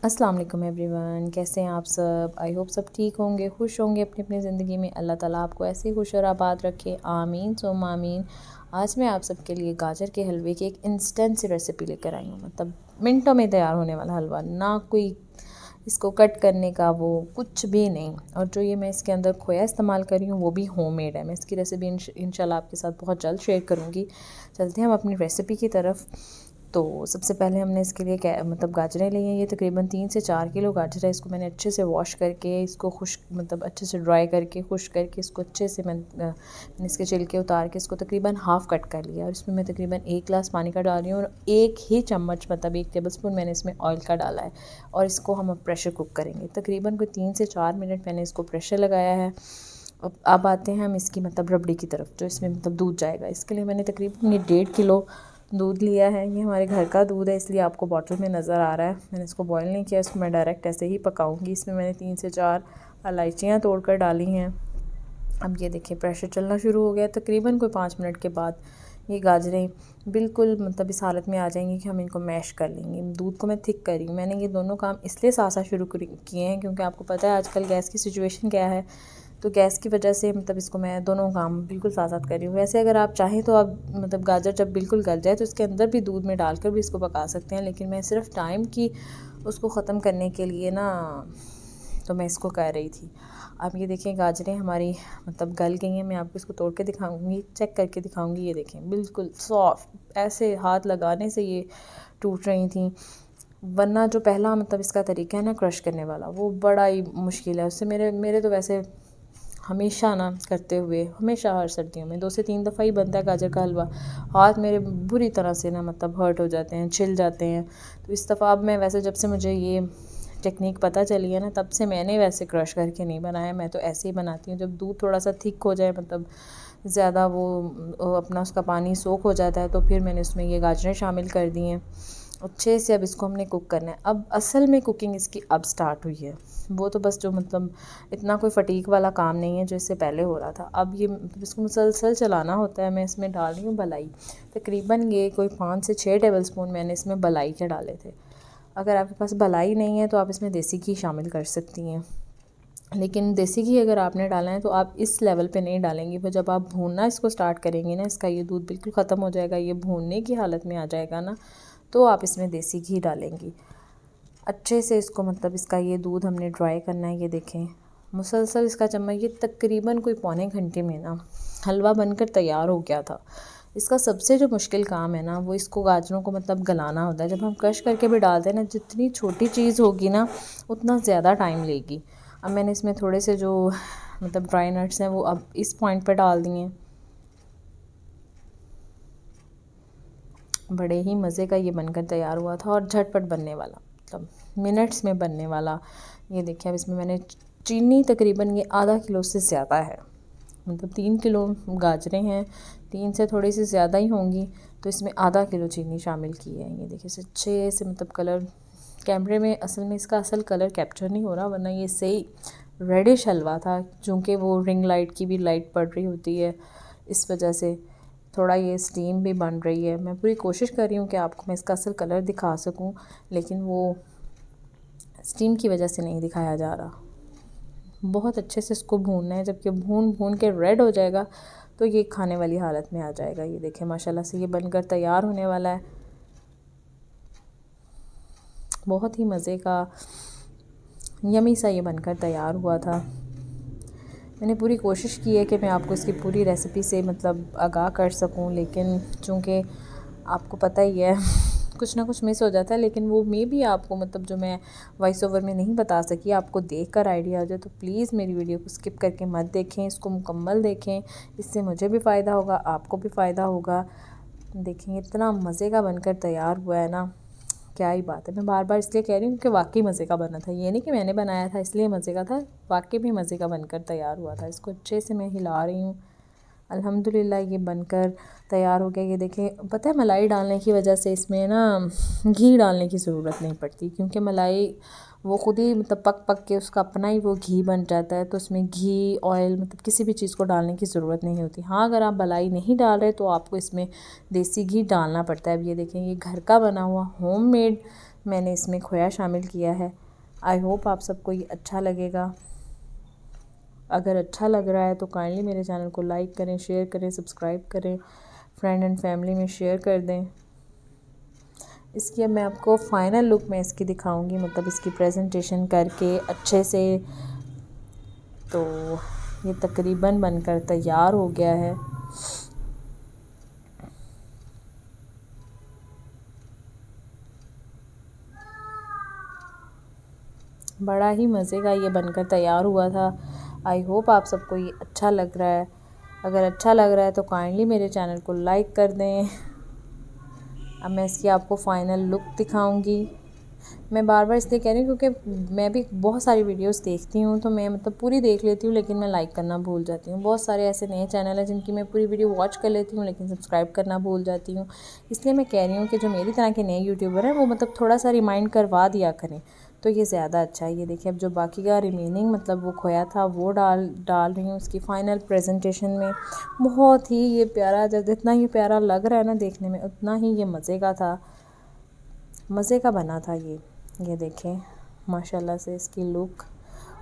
अस्सलाम वालेकुम एवरीवन, कैसे हैं आप सब। आई होप सब ठीक होंगे, खुश होंगे अपनी अपनी ज़िंदगी में। अल्लाह ताला आपको ऐसे ही खुश और आबाद रखे, आमीन सुम आमीन। आज मैं आप सबके लिए गाजर के हलवे की एक इंस्टेंट सी रेसिपी लेकर आई हूँ। मतलब मिनटों में तैयार होने वाला हलवा, ना कोई इसको कट करने का वो कुछ भी नहीं। और जो ये मैं इसके अंदर खोया इस्तेमाल कर रही हूँ वो भी होममेड है। मैं इसकी रेसिपी इंशाल्लाह आपके साथ बहुत जल्द शेयर करूँगी। चलते हैं हम अपनी रेसिपी की तरफ। तो सबसे पहले हमने इसके लिए मतलब गाजरें ली हैं। ये तकरीबन 3 से 4 किलो गाजर है। इसको मैंने अच्छे से वॉश करके, इसको खुश मतलब अच्छे से ड्राई करके, खुश करके, इसको अच्छे से मैंने इसके छिलके उतार के इसको तकरीबन हाफ़ कट कर लिया। और इसमें मैं तकरीबन 1 गिलास पानी का डाल रही हूँ और 1 ही चम्मच मतलब 1 टेबलस्पून मैंने इसमें ऑयल का डाला है। और इसको हम अब प्रेशर कुक करेंगे। तकरीबन कोई 3 से 4 मिनट मैंने इसको प्रेशर लगाया है। अब आते हैं हम इसकी मतलब रबड़ी की तरफ, जो इसमें मतलब दूध जाएगा। इसके लिए मैंने तकरीबन ये 1.5 किलो दूध लिया है। ये हमारे घर का दूध है, इसलिए आपको बॉटल में नज़र आ रहा है। मैंने इसको बॉईल नहीं किया, इसको मैं डायरेक्ट ऐसे ही पकाऊंगी। इसमें मैंने 3 से 4 इलायचियाँ तोड़कर डाली हैं। अब ये देखिए प्रेशर चलना शुरू हो गया। तकरीबन कोई 5 मिनट के बाद ये गाजरें बिल्कुल मतलब इस हालत में आ जाएंगी कि हम इनको मैश कर लेंगे। दूध को मैं थिक कर रही हूँ। मैंने ये दोनों काम इसलिए साथ साथ शुरू किए हैं क्योंकि आपको पता है आजकल गैस की सिचुएशन क्या है। तो गैस की वजह से मतलब इसको मैं दोनों काम बिल्कुल साथ साथ कर रही हूँ। वैसे अगर आप चाहें तो आप मतलब गाजर जब बिल्कुल गल जाए तो इसके अंदर भी दूध में डालकर भी इसको पका सकते हैं, लेकिन मैं सिर्फ टाइम की उसको ख़त्म करने के लिए ना तो मैं इसको कर रही थी। अब ये देखें गाजरें हमारी मतलब गल गई हैं। मैं आपको इसको तोड़ के दिखाऊंगी, चेक करके दिखाऊंगी। ये देखें बिल्कुल सॉफ्ट, ऐसे हाथ लगाने से ये टूट रही थी। वरना जो पहला मतलब इसका तरीका है ना क्रश करने वाला, वो बड़ा ही मुश्किल है। उससे मेरे मेरे तो वैसे हमेशा ना करते हुए हमेशा हर सर्दियों में 2 से 3 दफ़ा ही बनता है गाजर का हलवा। हाथ मेरे बुरी तरह से ना मतलब हर्ट हो जाते हैं, छिल जाते हैं। तो इस दफ़ा अब मैं वैसे जब से मुझे ये टेक्निक पता चली है ना, तब से मैंने वैसे क्रश करके नहीं बनाया। मैं तो ऐसे ही बनाती हूँ। जब दूध थोड़ा सा थिक हो जाए, मतलब ज़्यादा वो अपना उसका पानी सोख हो जाता है, तो फिर मैंने उसमें ये गाजरें शामिल कर दी हैं अच्छे से। अब इसको हमने कुक करना है। अब असल में कुकिंग इसकी अब स्टार्ट हुई है। वो तो बस जो मतलब इतना कोई फटीक वाला काम नहीं है जो इससे पहले हो रहा था। अब ये इसको मुसलसल चलाना होता है। मैं इसमें डाल रही हूँ बलाई। तकरीबन ये कोई 5 से 6 टेबलस्पून मैंने इसमें बलाई के डाले थे। अगर आपके पास बलाई नहीं है तो आप इसमें देसी घी शामिल कर सकती हैं, लेकिन देसी घी अगर आपने डाला है तो आप इस लेवल पे नहीं डालेंगी। फिर जब आप भूनना इसको स्टार्ट करेंगी ना, इसका ये दूध बिल्कुल ख़त्म हो जाएगा, ये भूनने की हालत में आ जाएगा ना, तो आप इसमें देसी घी डालेंगी। अच्छे से इसको मतलब इसका ये दूध हमने ड्राई करना है। ये देखें मुसलसल इसका चम्मच, ये तकरीबन कोई पौने घंटे में ना हलवा बनकर तैयार हो गया था। इसका सबसे जो मुश्किल काम है ना, वो इसको गाजरों को मतलब गलाना होता है। जब हम क्रश करके भी डालते हैं ना, जितनी छोटी चीज़ होगी ना उतना ज़्यादा टाइम लेगी। अब मैंने इसमें थोड़े से जो मतलब ड्राई नट्स हैं वो अब इस पॉइंट पर डाल दिए हैं। बड़े ही मज़े का ये बनकर तैयार हुआ था और झटपट बनने वाला, मतलब मिनट्स में बनने वाला। ये देखिए अब इसमें मैंने चीनी तकरीबन ये आधा किलो से ज़्यादा है। मतलब 3 किलो गाजरें हैं, 3 से थोड़ी सी ज़्यादा ही होंगी, तो इसमें आधा किलो चीनी शामिल की है। ये देखिए अच्छे से मतलब कलर कैमरे में असल में इसका असल कलर कैप्चर नहीं हो रहा, वरना ये सही रेडिश हलवा था। चूँकि वो रिंग लाइट की भी लाइट पड़ रही होती है, इस वजह से थोड़ा ये स्टीम भी बन रही है। मैं पूरी कोशिश कर रही हूँ कि आपको मैं इसका असल कलर दिखा सकूँ, लेकिन वो स्टीम की वजह से नहीं दिखाया जा रहा। बहुत अच्छे से इसको भूनना है। जबकि भून भून के रेड हो जाएगा तो ये खाने वाली हालत में आ जाएगा। ये देखें माशाल्लाह से ये बनकर तैयार होने वाला है। बहुत ही मज़े का यमी सा ये बनकर तैयार हुआ था। मैंने पूरी कोशिश की है कि मैं आपको इसकी पूरी रेसिपी से मतलब आगाह कर सकूं, लेकिन चूँकि आपको पता ही है कुछ ना कुछ मिस हो जाता है। लेकिन वो मे भी आपको मतलब जो मैं वॉइस ओवर में नहीं बता सकी, आपको देखकर आइडिया आ जाए, तो प्लीज़ मेरी वीडियो को स्किप करके मत देखें, इसको मुकम्मल देखें। इससे मुझे भी फ़ायदा होगा, आपको भी फ़ायदा होगा। देखें इतना मज़े का बनकर तैयार हुआ है ना, क्या ही बात है। मैं बार बार इसलिए कह रही हूँ कि वाकई मज़े का बना था। ये नहीं कि मैंने बनाया था इसलिए मज़े का था, वाकई भी मज़े का बनकर तैयार हुआ था। इसको अच्छे से मैं हिला रही हूँ। अल्हम्दुलिल्लाह ये बनकर तैयार हो गया। ये देखें पता है मलाई डालने की वजह से इसमें ना घी डालने की ज़रूरत नहीं पड़ती, क्योंकि मलाई वो ख़ुद ही मतलब पक पक के उसका अपना ही वो घी बन जाता है। तो उसमें घी ऑयल मतलब किसी भी चीज़ को डालने की ज़रूरत नहीं होती। हाँ अगर आप मलाई नहीं डाल रहे तो आपको इसमें देसी घी डालना पड़ता है। अब ये देखें ये घर का बना हुआ होममेड मैंने इसमें खोया शामिल किया है। आई होप आप सबको ये अच्छा लगेगा। अगर अच्छा लग रहा है तो काइंडली मेरे चैनल को लाइक करें, शेयर करें, सब्सक्राइब करें, फ्रेंड एंड फैमिली में शेयर कर दें। इसकी अब मैं आपको फ़ाइनल लुक में इसकी दिखाऊंगी, मतलब इसकी प्रेजेंटेशन करके अच्छे से। तो ये तकरीबन बनकर तैयार हो गया है। बड़ा ही मज़े का ये बनकर तैयार हुआ था। आई होप आप सबको ये अच्छा लग रहा है। अगर अच्छा लग रहा है तो काइंडली मेरे चैनल को लाइक कर दें। अब मैं इसकी आपको फ़ाइनल लुक दिखाऊंगी। मैं बार बार इसलिए कह रही हूँ क्योंकि मैं भी बहुत सारी वीडियोस देखती हूँ, तो मैं मतलब पूरी देख लेती हूँ लेकिन मैं लाइक करना भूल जाती हूँ। बहुत सारे ऐसे नए चैनल हैं जिनकी मैं पूरी वीडियो वॉच कर लेती हूँ लेकिन सब्सक्राइब करना भूल जाती हूँ। इसलिए मैं कह रही हूँ कि जो मेरी तरह के नए यूट्यूबर हैं वो मतलब थोड़ा सा रिमाइंड करवा दिया करें तो ये ज़्यादा अच्छा है। ये देखिए अब जो बाकी का रिमेनिंग मतलब वो खोया था वो डाल रही हूँ उसकी फ़ाइनल प्रेजेंटेशन में। बहुत ही ये प्यारा, जब जितना ये प्यारा लग रहा है ना देखने में उतना ही ये मज़े का था, मज़े का बना था ये देखें माशाल्लाह से इसकी लुक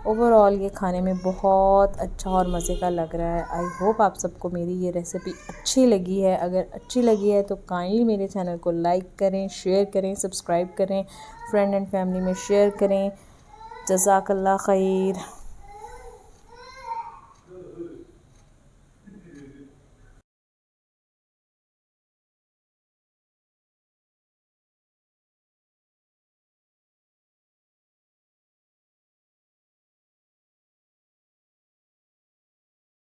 ओवरऑल ये खाने में बहुत अच्छा और मज़े का लग रहा है। आई होप आप सबको मेरी ये रेसिपी अच्छी लगी है। अगर अच्छी लगी है तो काइंडली मेरे चैनल को लाइक करें, शेयर करें, सब्सक्राइब करें, फ्रेंड एंड फैमिली में शेयर करें। जज़ाकल्लाह खैर।